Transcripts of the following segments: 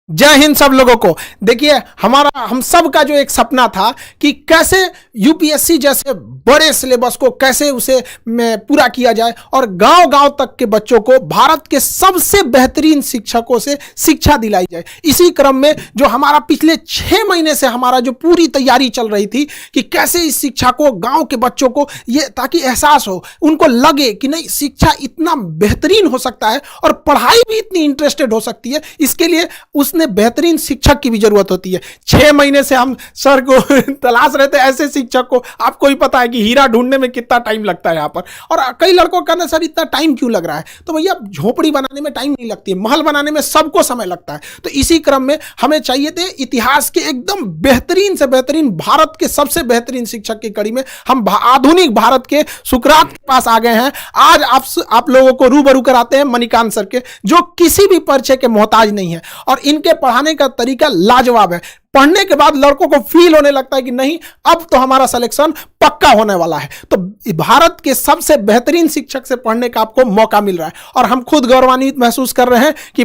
जय हिंद सब लोगों को। देखिए, हमारा हम सब का जो एक सपना था कि कैसे यूपीएससी जैसे बड़े सिलेबस को कैसे उसे में पूरा किया जाए और गांव गांव तक के बच्चों को भारत के सबसे बेहतरीन शिक्षकों से शिक्षा दिलाई जाए। इसी क्रम में जो हमारा पिछले 6 महीने से हमारा जो पूरी तैयारी चल रही थी कि कैसे इस शिक्षा को गांव के बच्चों को ये ताकि एहसास हो, उनको लगे कि नहीं, शिक्षा इतना बेहतरीन हो सकता है और पढ़ाई भी इतनी इंटरेस्टेड हो सकती है। इसके लिए उसने बेहतरीन शिक्षक की भी जरूरत होती है। 6 महीने से हम सर को तलाश रहे थे ऐसे शिक्षक को। आपको ही पता है कि हीरा ढूंढने में कितना टाइम लगता है यहाँ पर। और कई लड़कों का ना, सर इतना टाइम क्यों लग रहा है? तो भैया, झोपड़ी बनाने में टाइम नहीं लगती है, महल बनाने में सबको समय लगता है। तो इसी क्रम में हमें चाहिए थे इतिहास के एकदम बेहतरीन से बेहतरीन, भारत के सबसे बेहतरीन शिक्षक की कड़ी में हम आधुनिक भारत के सुकरात के पास आ गए हैं। आज आप लोगों को रूबरू कराते हैं मणिकांत सर के, जो किसी भी परिचय के मोहताज नहीं है और इनके पढ़ाने का तरीका लाजवाब है। पढ़ने के बाद लड़कों को फील होने लगता है कि नहीं, अब तो हमारा सिलेक्शन पक्का होने वाला है। तो भारत के सबसे बेहतरीन शिक्षक से पढ़ने का आपको मौका मिल रहा है और हम खुद गौरवान्वित महसूस कर रहे हैं कि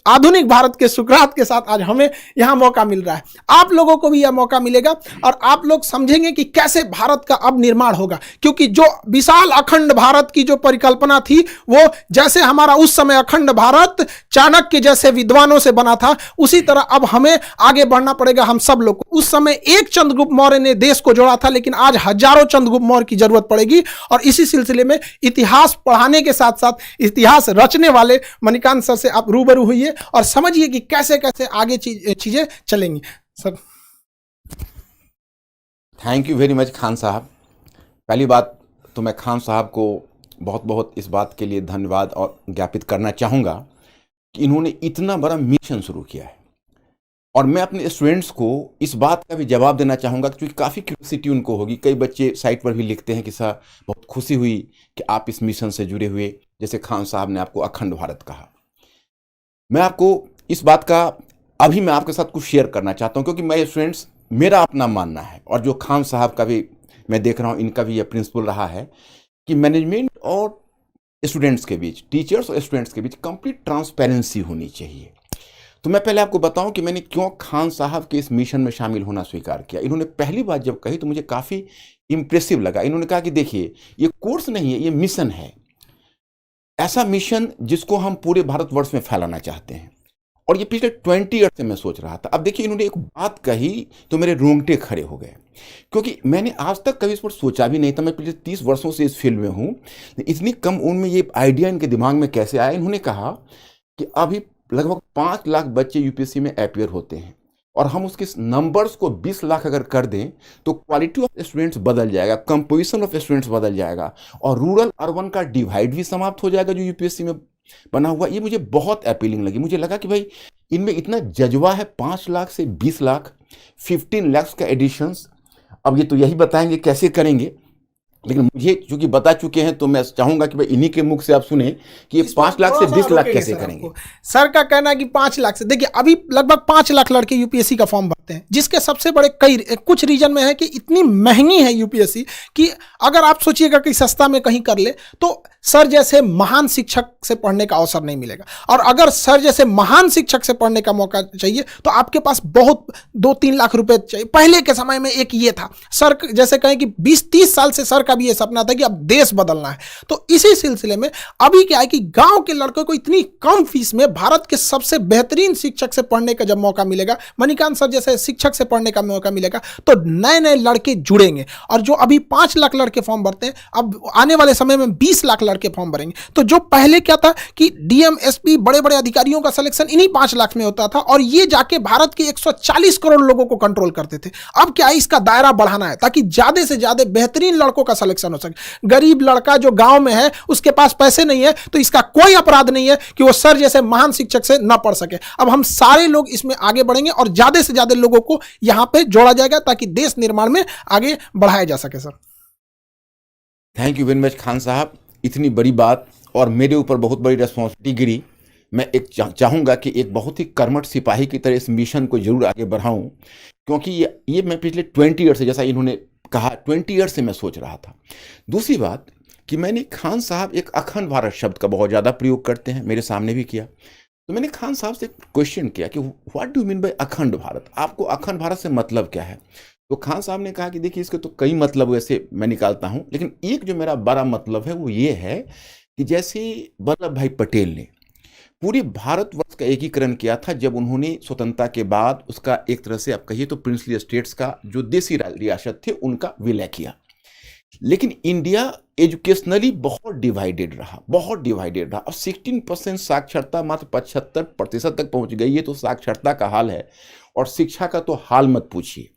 आधुनिक भारत के सुकरात के साथ आज हमें यहां मौका मिल रहा है। आप लोगों को भी यह मौका मिलेगा और आप लोग समझेंगे कि कैसे भारत का अब निर्माण होगा। क्योंकि जो विशाल अखंड भारत की जो परिकल्पना थी, वो जैसे हमारा उस समय अखंड भारत चाणक्य जैसे विद्वानों से बना था, उसी तरह अब हमें आगे बढ़ना पड़ेगा हम सब लोग को। उस समय एक चंद्रगुप्त मौर्य ने देश को जोड़ा था, लेकिन आज हजारों चंद्रगुप्त मौर्य की जरूरत पड़ेगी। और इसी सिलसिले में इतिहास पढ़ाने के साथ साथ इतिहास रचने वाले मणिकांत सर से आप रूबरू हुइए और समझिए कि कैसे कैसे आगे चीजें चलेंगी। Sir, thank you very much Khan साहब। पहली बात तो मैं खान साहब को बहुत बहुत इस बात के लिए धन्यवाद और ज्ञापित करना चाहूँगा कि इन्होंने इतना बड़ा मिशन शुरू किया है। और मैं अपने स्टूडेंट्स को इस बात का भी जवाब देना चाहूँगा, क्योंकि काफ़ी क्यूरियोसिटी उनको होगी। कई बच्चे साइट पर भी लिखते हैं कि सर बहुत खुशी हुई कि आप इस मिशन से जुड़े हुए, जैसे खान साहब ने आपको अखंड भारत कहा। मैं आपको इस बात का अभी मैं आपके साथ कुछ शेयर करना चाहता हूँ, क्योंकि मैं स्टूडेंट्स, मेरा अपना मानना है और जो खान साहब का भी मैं देख रहा हूँ, इनका भी यह प्रिंसिपल रहा है कि मैनेजमेंट और स्टूडेंट्स के बीच, टीचर्स और स्टूडेंट्स के बीच कंप्लीट ट्रांसपेरेंसी होनी चाहिए। तो मैं पहले आपको बताऊं कि मैंने क्यों खान साहब के इस मिशन में शामिल होना स्वीकार किया। इन्होंने पहली बात जब कही तो मुझे काफ़ी इम्प्रेसिव लगा। इन्होंने कहा कि देखिए, ये कोर्स नहीं है, ये मिशन है। ऐसा मिशन जिसको हम पूरे भारतवर्ष में फैलाना चाहते हैं। और ये पिछले 20 ईयर से मैं सोच रहा था। अब देखिए, इन्होंने एक बात कही तो मेरे रोंगटे खड़े हो गए, क्योंकि मैंने आज तक कभी इस पर सोचा भी नहीं था। मैं पिछले 30 वर्षों से इस फील्ड में हूँ। इतनी कम उम्र में ये आइडिया इनके दिमाग में कैसे आया? इन्होंने कहा कि अभी लगभग 5 लाख बच्चे यूपीएससी में अपियर होते हैं और हम उसके नंबर्स को 20 लाख अगर कर दें तो क्वालिटी ऑफ स्टूडेंट्स बदल जाएगा, कंपोजिशन ऑफ स्टूडेंट्स बदल जाएगा और रूरल अर्बन का डिवाइड भी समाप्त हो जाएगा जो यूपीएससी में बना हुआ। ये मुझे बहुत अपीलिंग लगी। मुझे लगा कि भाई, इनमें इतना जज्बा है। 5 लाख से 20 लाख, 15 लाख का एडिशंस। अब ये तो यही बताएंगे कैसे करेंगे, लेकिन मुझे चूंकि बता चुके हैं तो मैं चाहूंगा कि भाई इन्हीं के मुख से आप सुने कि ये 5 लाख से 20 लाख कैसे करेंगे। सर का कहना है कि 5 लाख से, देखिए अभी लगभग 5 लाख लड़के यूपीएससी का फॉर्म भरते हैं, जिसके सबसे बड़े कुछ रीजन में है कि इतनी महंगी है यूपीएससी कि अगर आप सोचिएगा कि सस्ता में कहीं कर ले तो सर जैसे महान शिक्षक से पढ़ने का अवसर नहीं मिलेगा। और अगर सर जैसे महान शिक्षक से पढ़ने का मौका चाहिए तो आपके पास बहुत 2-3 लाख रुपए चाहिए। पहले के समय में एक ये था, सर जैसे कहें कि 20-30 साल से सर का भी ये सपना था कि अब देश बदलना है। तो इसी सिलसिले में अभी क्या है कि गांव के लड़कों को इतनी कम फीस में भारत के सबसे बेहतरीन शिक्षक से पढ़ने का जब मौका मिलेगा, मणिकांत सर जैसे शिक्षक से पढ़ने का मौका मिलेगा, तो नए नए लड़के जुड़ेंगे। और जो अभी 5 लाख लड़के फॉर्म भरते हैं, अब आने वाले समय में 20 लाख लड़के फॉर्म भरेंगे। तो जो पहले क्या था कि डीएम, एसपी, बड़े बड़े अधिकारियों का सिलेक्शन इन्हीं 5 लाख में होता था और ये जाके भारत के 140 करोड़ लोगों को कंट्रोल करते थे। अब क्या है, इसका दायरा बढ़ाना है ताकि ज्यादा से ज्यादा बेहतरीन लड़कों का सिलेक्शन हो सके। गरीब लड़का जो गांव में है, उसके पास पैसे नहीं है, तो इसका कोई अपराध नहीं है कि वो सर जैसे महान शिक्षक से न पढ़ सके। अब हम सारे लोग इसमें आगे बढ़ेंगे और ज्यादा से ज्यादा लोगों को यहां पे जोड़ा जाएगा ताकि देश निर्माण में आगे बढ़ाया जा सके। Sir, thank you very much Khan साहब। इतनी बड़ी बात और मेरे ऊपर बहुत बड़ी रिस्पॉन्सिबिलिटी गिरी। मैं एक चाहूँगा कि एक बहुत ही कर्मठ सिपाही की तरह इस मिशन को जरूर आगे बढ़ाऊं, क्योंकि ये मैं पिछले 20 ईयर से, जैसा इन्होंने कहा, 20 ईयर से मैं सोच रहा था। दूसरी बात कि मैंने खान साहब एक अखंड भारत शब्द का बहुत ज़्यादा प्रयोग करते हैं, मेरे सामने भी किया। तो मैंने खान साहब से क्वेश्चन किया कि व्हाट डू मीन बाय अखंड भारत, आपको अखंड भारत से मतलब क्या है। तो खान साहब ने कहा कि देखिए इसके तो कई मतलब वैसे मैं निकालता हूं, लेकिन एक जो मेरा बड़ा मतलब है वो ये है कि जैसे वल्लभ भाई पटेल ने पूरे भारतवर्ष का एकीकरण किया था जब उन्होंने स्वतंत्रता के बाद उसका एक तरह से आप कहिए तो प्रिंसली स्टेट्स का जो देसी रियासत थे उनका विलय किया। लेकिन इंडिया एजुकेशनली बहुत डिवाइडेड रहा, बहुत डिवाइडेड रहा, और 16% साक्षरता मात्र 75% तक पहुंच गई। ये तो साक्षरता का हाल है, और शिक्षा का तो हाल मत पूछिए।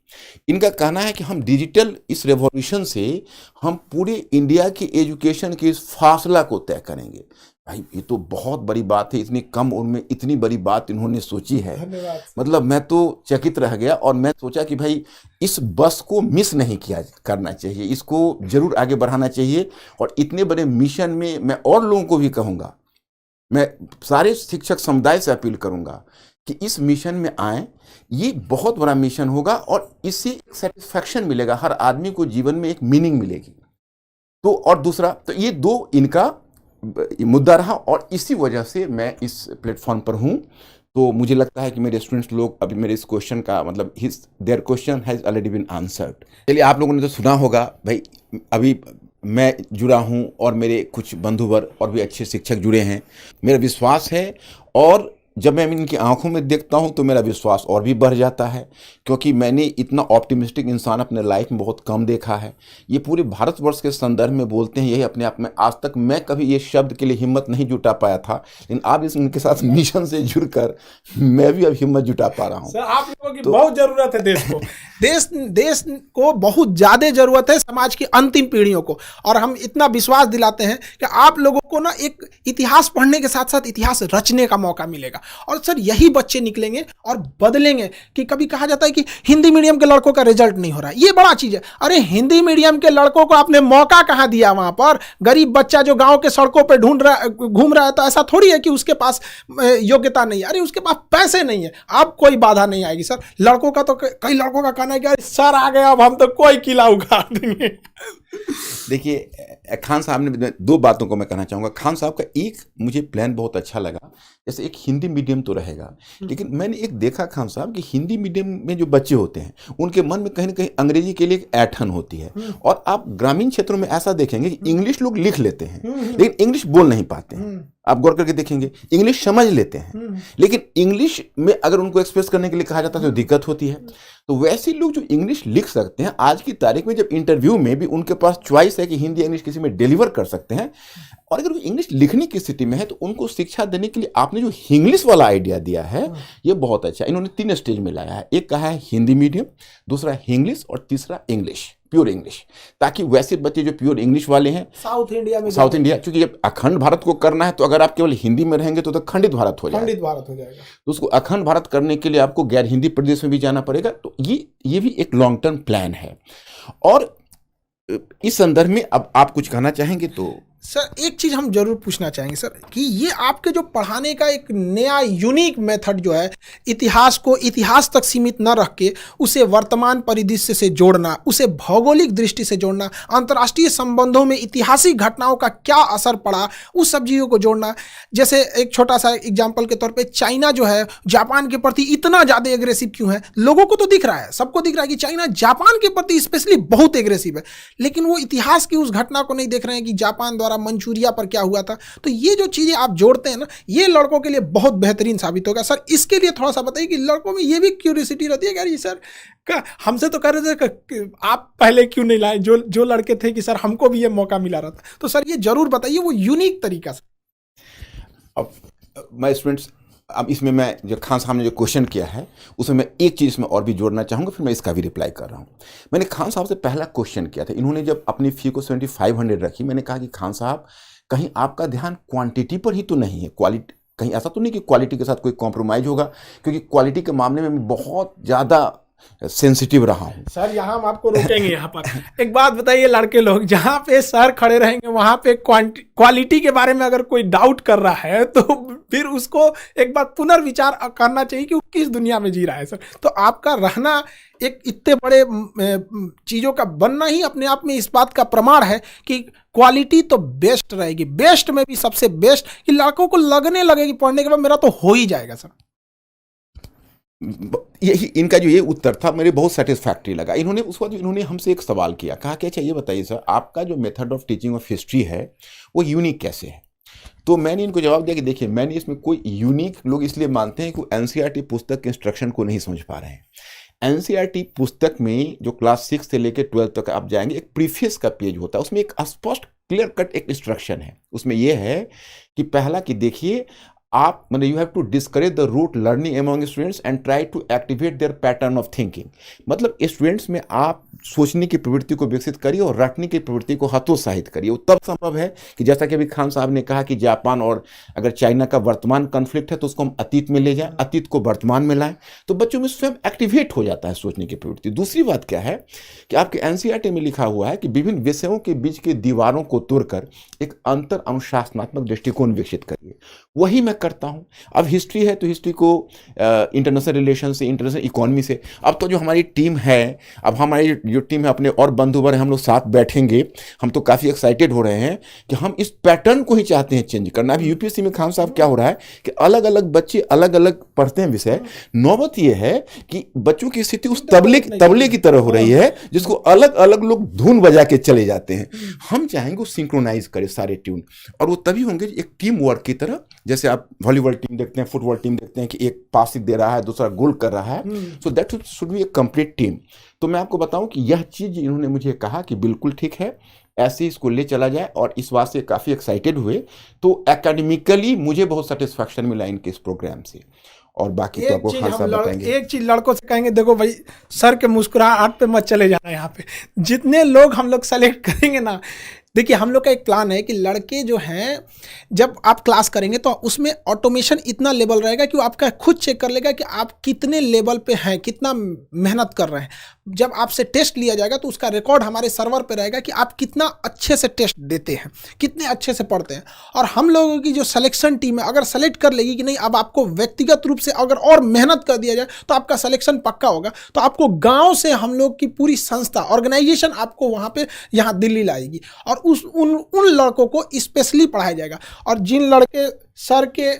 इनका कहना है कि हम डिजिटल इस रेवोल्यूशन से हम पूरे इंडिया की एजुकेशन के इस फासला को तय करेंगे। भाई ये तो बहुत बड़ी बात है, इतनी कम उम्र में इतनी बड़ी बात इन्होंने सोची है। मतलब मैं तो चकित रह गया, और मैं सोचा कि भाई इस बस को मिस नहीं किया करना चाहिए, इसको जरूर आगे बढ़ाना चाहिए। और इतने बड़े मिशन में मैं और लोगों को भी कहूँगा, मैं सारे शिक्षक समुदाय से अपील करूँगा कि इस मिशन में आए। ये बहुत बड़ा मिशन होगा और इससे सेटिस्फैक्शन मिलेगा, हर आदमी को जीवन में एक मीनिंग मिलेगी। तो और दूसरा तो ये दो इनका मुद्दा रहा, और इसी वजह से मैं इस प्लेटफॉर्म पर हूँ। तो मुझे लगता है कि मेरे स्टूडेंट्स लोग अभी मेरे इस क्वेश्चन का मतलब there question has already been answered. चलिए, आप लोगों ने तो सुना होगा भाई, अभी मैं जुड़ा हूँ और मेरे कुछ बंधुवर और भी अच्छे शिक्षक जुड़े हैं। मेरा विश्वास है, और जब मैं इनकी आंखों में देखता हूं तो मेरा विश्वास और भी बढ़ जाता है, क्योंकि मैंने इतना ऑप्टिमिस्टिक इंसान अपने लाइफ में बहुत कम देखा है। ये पूरे भारतवर्ष के संदर्भ में बोलते हैं, यही अपने आप में आज तक मैं कभी ये शब्द के लिए हिम्मत नहीं जुटा पाया था, लेकिन आप इनके साथ मिशन से जुड़कर मैं भी अब हिम्मत जुटा पा रहा हूँ। सर, आप लोगों की बहुत जरूरत है देश को। देश को बहुत ज्यादा जरूरत है, समाज की अंतिम पीढ़ियों को। और हम इतना विश्वास दिलाते हैं कि आप लोगों को ना एक इतिहास पढ़ने के साथ साथ इतिहास रचने का मौका मिलेगा। और सर, यही बच्चे निकलेंगे और बदलेंगे। कि कभी कहा जाता है कि हिंदी मीडियम के लड़कों का रिजल्ट नहीं हो रहा है, ये बड़ा चीज है। अरे हिंदी मीडियम के लड़कों को आपने मौका कहां दिया? वहां पर गरीब बच्चा जो गांव के सड़कों पे घूम रहा है, तो ऐसा थोड़ी है कि उसके पास योग्यता नहीं है। अरे उसके पास पैसे नहीं है, अब कोई बाधा नहीं आएगी। सर, लड़कों का तो कई लड़कों का कहना है कि सर आ गया, अब हम तो कोई किला उखाड़ देंगे। देखिए, खान साहब ने दो बातों को मैं कहना चाहूँगा। खान साहब का एक मुझे प्लान बहुत अच्छा लगा, जैसे एक हिंदी मीडियम तो रहेगा, लेकिन मैंने एक देखा खान साहब कि हिंदी मीडियम में जो बच्चे होते हैं उनके मन में कहीं ना कहीं अंग्रेजी के लिए एक ऐंठन होती है। और आप ग्रामीण क्षेत्रों में ऐसा देखेंगे कि इंग्लिश लोग लिख लेते हैं लेकिन इंग्लिश बोल नहीं पाते हैं। आप गौर करके देखेंगे, इंग्लिश समझ लेते हैं लेकिन इंग्लिश में अगर उनको एक्सप्रेस करने के लिए कहा जाता है तो दिक्कत होती है। तो वैसे लोग जो इंग्लिश लिख सकते हैं, आज की तारीख में जब इंटरव्यू में भी उनके पास चॉइस है कि हिंदी इंग्लिश किसी में डिलीवर कर सकते हैं, और अगर वो इंग्लिश लिखने की स्थिति में है तो उनको शिक्षा देने के लिए आपने जो इंग्लिश वाला आइडिया दिया है ये बहुत अच्छा। इन्होंने 3 स्टेज में लाया है, एक कहा है हिंदी मीडियम, दूसरा इंग्लिश, और तीसरा इंग्लिश, प्योर इंग्लिश, ताकि वैसे बच्चे जो प्योर इंग्लिश वाले हैं साउथ इंडिया, क्योंकि जब अखंड भारत को करना है तो अगर आप केवल हिंदी में रहेंगे तो खंडित भारत हो जाएगा। तो उसको अखंड भारत करने के लिए आपको गैर हिंदी प्रदेश में भी जाना पड़ेगा। तो ये भी एक लॉन्ग टर्म प्लान है। और इस संदर्भ में अब आप कुछ कहना चाहेंगे? तो सर, एक चीज हम जरूर पूछना चाहेंगे सर, कि ये आपके जो पढ़ाने का एक नया यूनिक मेथड जो है, इतिहास को इतिहास तक सीमित न रख के उसे वर्तमान परिदृश्य से जोड़ना, उसे भौगोलिक दृष्टि से जोड़ना, अंतर्राष्ट्रीय संबंधों में ऐतिहासिक घटनाओं का क्या असर पड़ा उस सब चीज़ों को जोड़ना। जैसे एक छोटा सा एग्जाम्पल के तौर पर, चाइना जो है जापान के प्रति इतना ज़्यादा एग्रेसिव क्यों है? लोगों को तो दिख रहा है, सबको दिख रहा है कि चाइना जापान के प्रति स्पेशली बहुत एग्रेसिव है, लेकिन वो इतिहास की उस घटना को नहीं देख रहे हैं कि जापान द्वारा मंचूरिया पर क्या हुआ था। तो ये जो चीजें आप जोड़ते हैं ना, ये लड़कों के लिए बहुत बेहतरीन साबित होगा। सर, इसके लिए थोड़ा सा बताइए कि लड़कों में ये भी क्यूरियोसिटी रहती है कि सर हमसे तो कह रहे थे कि आप पहले क्यों नहीं लाए, जो लड़के थे कि सर हमको भी ये मौका मिला रहा था। तो सर ये जरूर बताइए वो यूनिक तरीका से। अब माय स्टूडेंट्स, अब इसमें मैं जो खान साहब ने जो क्वेश्चन किया है उसमें मैं एक चीज़ इसमें और भी जोड़ना चाहूँगा, फिर मैं इसका भी रिप्लाई कर रहा हूँ। मैंने खान साहब से पहला क्वेश्चन किया था, इन्होंने जब अपनी फ़ी को 7500 रखी, मैंने कहा कि खान साहब कहीं आपका ध्यान क्वांटिटी पर ही तो नहीं है, क्वालिटी, कहीं ऐसा तो नहीं कि क्वालिटी के साथ कोई कॉम्प्रोमाइज़ होगा? क्योंकि क्वालिटी के मामले में मैं बहुत ज़्यादा सेंसिटिव रहा हूँ। सर, यहाँ हम आपको रोकेंगे। यहाँ पर एक बात बताइए, लड़के लोग जहाँ पे सर खड़े रहेंगे वहाँ पे क्वालिटी के बारे में अगर कोई डाउट कर रहा है तो फिर उसको एक बार पुनर्विचार करना चाहिए कि वो किस दुनिया में जी रहा है सर। तो आपका रहना एक इतने बड़े चीज़ों का बनना ही अपने आप में इस बात का प्रमाण है कि क्वालिटी तो बेस्ट रहेगी, बेस्ट में भी सबसे बेस्ट, कि लड़कों को लगने लगेगी पढ़ने के बाद मेरा तो हो ही जाएगा सर। यही इनका जो ये उत्तर था मेरे बहुत सेटिस्फैक्ट्री लगा। इन्होंने उस वक्त इन्होंने हमसे एक सवाल किया, कहा कि अच्छा ये बताइए सर, आपका जो method of teaching of history है वो यूनिक कैसे है? तो मैंने इनको जवाब दिया कि देखिए, मैंने इसमें कोई यूनिक, लोग इसलिए मानते हैं कि एनसीईआरटी पुस्तक के इंस्ट्रक्शन को नहीं समझ पा रहे हैं। एनसीईआरटी पुस्तक में जो क्लास 6 से लेकर 12 तक आप जाएंगे, एक प्रीफेस का पेज होता है, उसमें एक स्पष्ट क्लियर कट एक इंस्ट्रक्शन है। उसमें यह है कि पहला कि देखिए, आप मतलब you have to discourage the rote learning among students and try to activate their pattern of thinking. मतलब स्टूडेंट्स में आप सोचने की प्रवृत्ति को विकसित करिए और रटने की प्रवृत्ति को हतोत्साहित करिए। वो तब संभव है कि जैसा कि अभी खान साहब ने कहा कि जापान और अगर चाइना का वर्तमान कन्फ्लिक्ट है तो उसको हम अतीत में ले जाएं, अतीत को वर्तमान में लाएं, तो बच्चों में स्वयं एक्टिवेट हो जाता है सोचने की प्रवृत्ति। दूसरी बात क्या है कि आपके एनसीईआरटी में लिखा हुआ है कि विभिन्न विषयों के बीच की दीवारों को तोड़कर एक अंतर अनुशासनात्मक दृष्टिकोण विकसित करिए। वही मैं करता हूं। अब हिस्ट्री है तो हिस्ट्री को इंटरनेशनल रिलेशन से, इंटरनेशनल इकोनॉमी से, अब तो जो हमारी टीम है, अब हमारी जो टीम है अपने और बंधुवर हैं, हम लोग साथ बैठेंगे, हम तो काफ़ी एक्साइटेड हो रहे हैं कि हम इस पैटर्न को ही चाहते हैं चेंज करना। अभी यूपीएससी में खान साहब क्या हो रहा है कि अलग अलग बच्चे अलग अलग पढ़ते हैं विषय। नौबत ये है कि बच्चों की स्थिति उस तबले की तरह हो रही है जिसको अलग अलग लोग धुन बजा के चले जाते हैं। हम चाहेंगे वो सिंक्रोनाइज करे सारे ट्यून, और वो तभी होंगे एक टीम वर्क की तरह। जैसे आप वॉलीबॉल टीम देखते हैं, फुटबॉल टीम देखते हैं कि एक पास दे रहा है, दूसरा गोल कर रहा है, so that should be A complete team. तो मैं आपको बताऊं कि यह चीज इन्होंने मुझे कहा कि बिल्कुल ठीक है, ऐसे इसको ले चला जाए, और इस बात से काफी एक्साइटेड हुए। तो एकेडमिकली मुझे बहुत सेटिस्फैक्शन मिला इनके इस प्रोग्राम से। और बाकी तो आपको खान साहब बताएंगे। एक चीज लड़कों से कहेंगे, देखो भाई सर के मुस्कुराहट पे मत चले जाना। यहाँ पे जितने लोग हम लोग सेलेक्ट करेंगे ना, देखिए हम लोग का एक प्लान है कि लड़के जो हैं, जब आप क्लास करेंगे तो उसमें ऑटोमेशन इतना लेवल रहेगा कि वो आपका खुद चेक कर लेगा कि आप कितने लेवल पे हैं, कितना मेहनत कर रहे हैं। जब आपसे टेस्ट लिया जाएगा तो उसका रिकॉर्ड हमारे सर्वर पे रहेगा कि आप कितना अच्छे से टेस्ट देते हैं, कितने अच्छे से पढ़ते हैं। और हम लोगों की जो सिलेक्शन टीम है अगर सेलेक्ट कर लेगी कि नहीं, अब आपको व्यक्तिगत रूप से अगर और मेहनत कर दिया जाए तो आपका सिलेक्शन पक्का होगा। तो आपको गाँव से हम लोग की पूरी संस्था, ऑर्गेनाइजेशन आपको वहाँ पर यहाँ दिल्ली लाएगी, और उन लड़कों को स्पेशली पढ़ाया जाएगा। और जिन लड़के सर के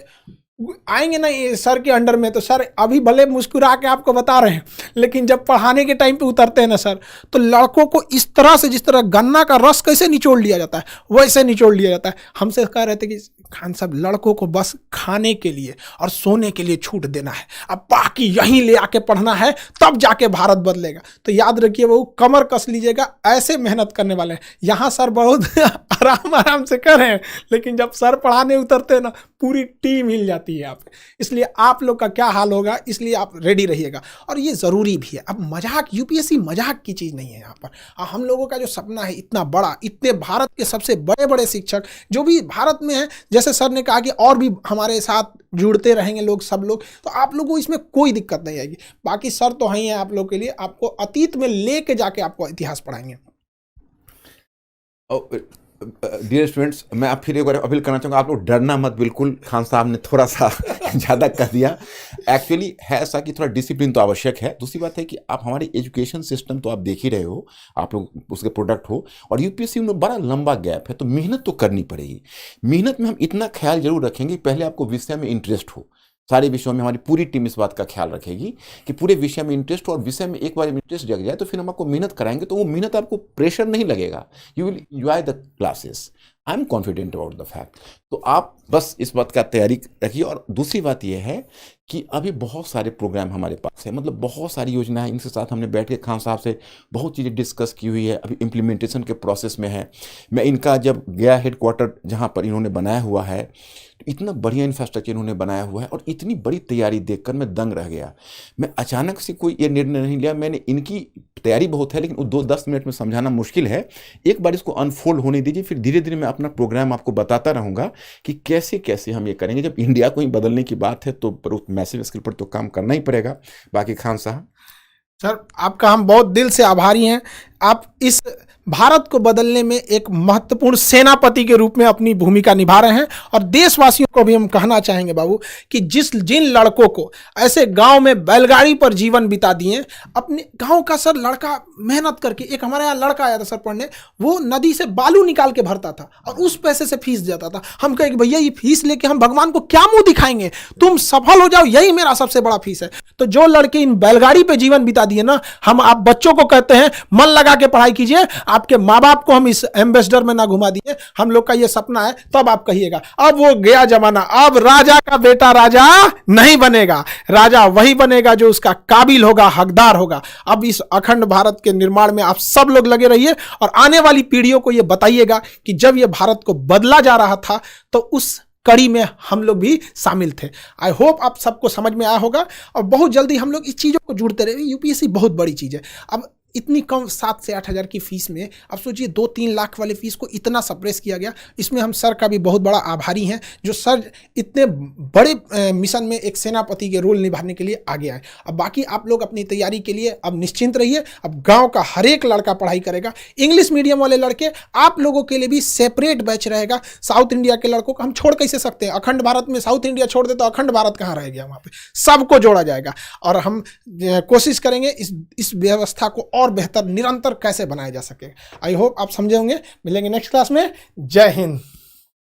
आएंगे ना ये सर के अंडर में, तो सर अभी भले मुस्कुरा के आपको बता रहे हैं, लेकिन जब पढ़ाने के टाइम पे उतरते हैं ना सर, तो लड़कों को इस तरह से, जिस तरह गन्ना का रस कैसे निचोड़ लिया जाता है वैसे निचोड़ लिया जाता है। हमसे कह रहे थे कि खान साहब लड़कों को बस खाने के लिए और सोने के लिए छूट देना है, अब बाकी यहीं ले आके पढ़ना है, तब जाके भारत बदलेगा। तो याद रखिए वो कमर कस लीजिएगा, ऐसे मेहनत करने वाले हैं। यहाँ सर बहुत आराम से कर रहे हैं, लेकिन जब सर पढ़ाने उतरते हैं ना, पूरी टीम हिल जाती है यहाँ पे। इसलिए आप लोग का क्या हाल होगा, इसलिए आप रेडी रहिएगा। और ये ज़रूरी भी है। अब मजाक, यूपीएससी मजाक की चीज़ नहीं है यहाँ पर। हम लोगों का जो सपना है इतना बड़ा, इतने भारत के सबसे बड़े बड़े शिक्षक जो भी भारत में हैं, जैसे सर ने कहा कि और भी हमारे साथ जुड़ते रहेंगे लोग, सब लोग, तो आप लोगों को इसमें कोई दिक्कत नहीं आएगी। बाकी सर तो हैं आप लोग के लिए, आपको अतीत में लेके जाके आपको इतिहास पढ़ाएंगे। डियर स्टूडेंट्स, मैं आप फिर एक बार अपील करना चाहूँगा, आप लोग डरना मत बिल्कुल। खान साहब ने थोड़ा सा ज़्यादा कर दिया। एक्चुअली है ऐसा कि थोड़ा डिसिप्लिन तो आवश्यक है। दूसरी बात है कि आप हमारे एजुकेशन सिस्टम तो आप देख ही रहे हो, आप लोग उसके प्रोडक्ट हो, और यूपीएससी में बड़ा लंबा गैप है, तो मेहनत तो करनी पड़ेगी। मेहनत में हम इतना ख्याल जरूर रखेंगे, पहले आपको विषय में इंटरेस्ट हो। सारे विषयों में हमारी पूरी टीम इस बात का ख्याल रखेगी कि पूरे विषय में इंटरेस्ट हो, और विषय में एक बार इंटरेस्ट जग जाए तो फिर हम आपको मेहनत कराएंगे, तो वो मेहनत आपको प्रेशर नहीं लगेगा। You will enjoy the classes. I am confident about the fact. तो आप बस इस बात का तैयारी रखिए। और दूसरी बात यह है कि अभी बहुत सारे प्रोग्राम हमारे पास है, मतलब बहुत सारी योजना है। इनके साथ हमने बैठ के खान साहब से बहुत चीज़ें डिस्कस की हुई है, अभी इम्प्लीमेंटेशन के प्रोसेस में है। मैं इनका जब गया हेडक्वार्टर जहाँ पर इन्होंने बनाया हुआ है, तो इतना बढ़िया इंफ्रास्ट्रक्चर इन्होंने बनाया हुआ है, और इतनी बड़ी तैयारी देखकर मैं दंग रह गया। मैं अचानक से कोई ये निर्णय नहीं लिया, मैंने इनकी तैयारी बहुत है, लेकिन वो 2-10 मिनट में समझाना मुश्किल है। एक बार इसको अनफोल्ड होने दीजिए, फिर धीरे धीरे मैं अपना प्रोग्राम आपको बताता रहूँगा कि कैसे कैसे हम ये करेंगे। जब इंडिया को ही बदलने की बात है तो मैसिव स्केल पर तो काम करना ही पड़ेगा। बाकी खान साहब। सर आपका हम बहुत दिल से आभारी हैं। आप इस भारत को बदलने में एक महत्वपूर्ण सेनापति के रूप में अपनी भूमिका निभा रहे हैं। और देशवासियों को भी हम कहना चाहेंगे बाबू कि जिन लड़कों को ऐसे गांव में बैलगाड़ी पर जीवन बिता दिए, अपने गांव का सर लड़का मेहनत करके, एक हमारे यहाँ लड़का आया था सर पढ़ने, वो नदी से बालू निकाल के भरता था और उस पैसे से फीस देता था। हम कहे कि भैया ये फीस लेके हम भगवान को क्या मुंह दिखाएंगे, तुम सफल हो जाओ, यही मेरा सबसे बड़ा फीस है। तो जो लड़के इन बैलगाड़ी पे जीवन बिता दिए ना, हम आप बच्चों को कहते हैं मन लगा के पढ़ाई कीजिए, आपके माँ बाप को हम इस एम्बेसडर में ना घुमा दिए, हम लोग का ये सपना है, तब आप कहिएगा। अब वो गया जमाना, अब राजा का बेटा राजा नहीं बनेगा, राजा वही बनेगा जो उसका काबिल होगा, हकदार होगा। अब इस अखंड भारत के निर्माण में आप सब लोग लगे रहिए और आने वाली पीढ़ियों को ये बताइएगा कि जब ये भारत को बदला जा रहा था तो उस कड़ी में हम लोग भी शामिल थे। आई होप आप सबको समझ में आया होगा और बहुत जल्दी हम लोग इस चीज़ों को जुड़ते रहे। यूपीएससी बहुत बड़ी चीज़ है। अब इतनी कम 7 से 8 हज़ार की फीस में अब सोचिए 2-3 लाख वाले फीस को इतना सप्रेस किया गया। इसमें हम सर का भी बहुत बड़ा आभारी हैं, जो सर इतने बड़े मिशन में एक सेनापति के रोल निभाने के लिए आगे आए। अब बाकी आप लोग अपनी तैयारी के लिए अब निश्चिंत रहिए। अब गांव का हर एक लड़का पढ़ाई करेगा। इंग्लिश मीडियम वाले लड़के, आप लोगों के लिए भी सेपरेट बैच रहेगा। साउथ इंडिया के लड़कों को हम छोड़ कैसे सकते हैं? अखंड भारत में साउथ इंडिया छोड़ दे तो अखंड भारत कहाँ रह गया? वहाँ पे सबको जोड़ा जाएगा और हम कोशिश करेंगे इस व्यवस्था को और बेहतर निरंतर कैसे बनाया जा सके। आई होप आप समझे होंगे। मिलेंगे नेक्स्ट क्लास में। जय हिंद।